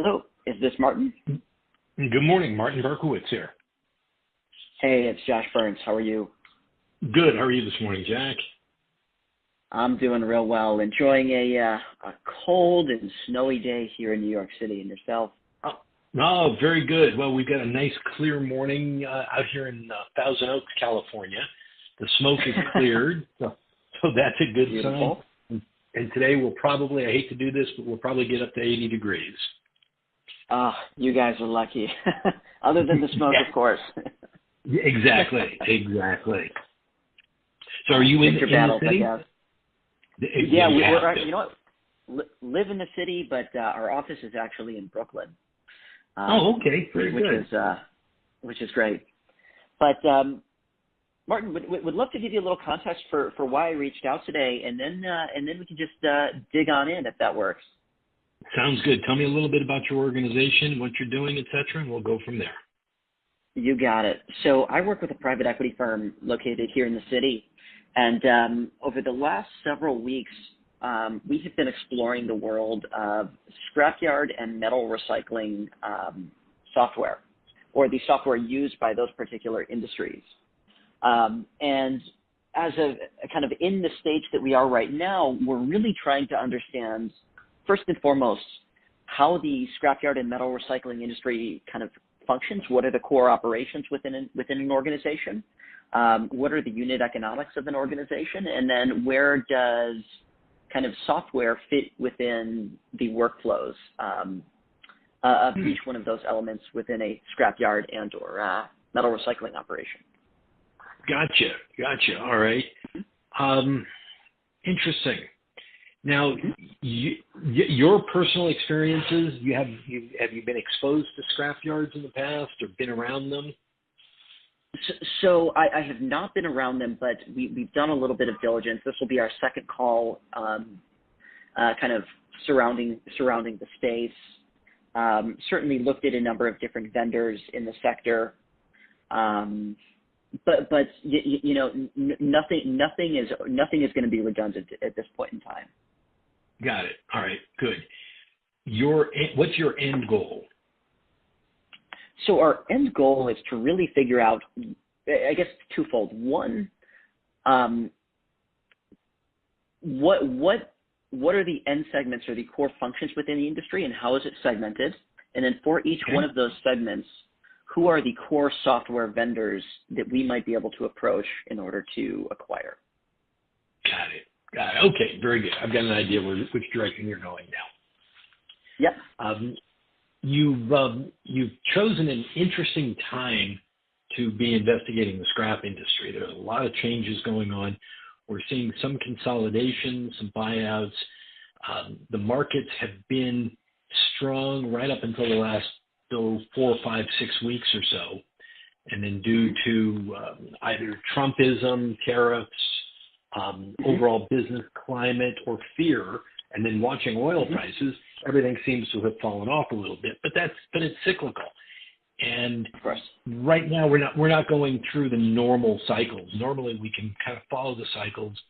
Hello, is this Martin? Good morning, Martin Berkowitz here. Hey, it's Josh Burns. How are you? Good. How are you this morning, Jack? I'm doing real well. Enjoying a cold and snowy day here in New York City. And yourself? Oh, very good. Well, we've got a nice clear morning out here in Thousand Oaks, California. The smoke is cleared, so that's a good Beautiful. sign. And today we'll probably, I hate to do this, but we'll probably get up to 80 degrees. You guys are lucky. Other than the smoke, Yeah. Of course. Exactly. So are you in the city? I guess. Yeah, we're you know what? Live in the city, but our office is actually in Brooklyn. Okay. Very good. Which is great. But Martin, would love to give you a little context for why I reached out today, and then we can just dig on in if that works. Sounds good. Tell me a little bit about your organization, what you're doing, et cetera, and we'll go from there. You got it. So I work with a private equity firm located here in the city, and over the last several weeks, we have been exploring the world of scrapyard and metal recycling software, or the software used by those particular industries. And as a kind of in the stage that we are right now, we're really trying to understand, first and foremost, how the scrapyard and metal recycling industry kind of functions. What are the core operations within an organization? What are the unit economics of an organization? And then where does kind of software fit within the workflows of each one of those elements within a scrapyard and or metal recycling operation? Gotcha. All right. Interesting. Now, your personal experiences, have you been exposed to scrapyards in the past or been around them? So I have not been around them, but we've done a little bit of diligence. This will be our second call kind of surrounding the space. Certainly looked at a number of different vendors in the sector. But you know, nothing is going to be redundant at this point in time. Got it. All right, good. What's your end goal? So our end goal is to really figure out, I guess, twofold. One, what are the end segments or the core functions within the industry, and how is it segmented? And then for each one of those segments, who are the core software vendors that we might be able to approach in order to acquire? Got it. Okay, very good. I've got an idea which direction you're going now. Yep. You've chosen an interesting time to be investigating the scrap industry. There's a lot of changes going on. We're seeing some consolidation, some buyouts. The markets have been strong right up until the last 4, 5, 6 weeks or so. And then due to either Trumpism, tariffs, overall business climate, or fear, and then watching oil prices, everything seems to have fallen off a little bit. But it's cyclical. And right now we're not going through the normal cycles. Normally we can kind of follow the cycles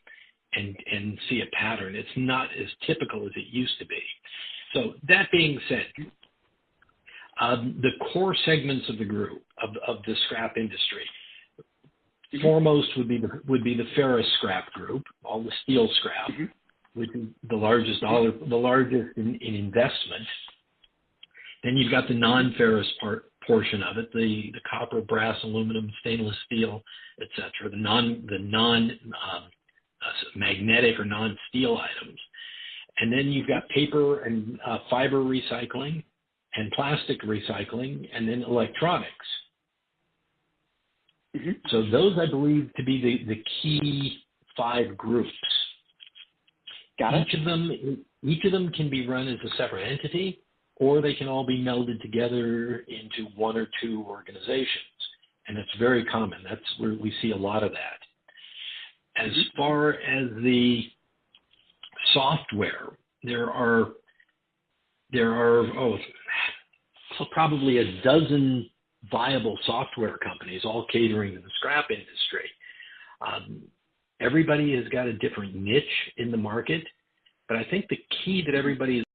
and see a pattern. It's not as typical as it used to be. So that being said, the core segments of the group of the scrap industry, foremost would be the ferrous scrap group, all the steel scrap, which is the largest in investment. Then you've got the non-ferrous portion of it, the copper, brass, aluminum, stainless steel, etc. The non magnetic or non-steel items. And then you've got paper and fiber recycling and plastic recycling, and then electronics. So those, I believe, to be the key 5 groups. Got it. Each of them can be run as a separate entity, or they can all be melded together into 1 or 2 organizations. And it's very common. That's where we see a lot of that. As far as the software, there are probably a dozen viable software companies, all catering to the scrap industry. Everybody has got a different niche in the market, but I think the key that everybody is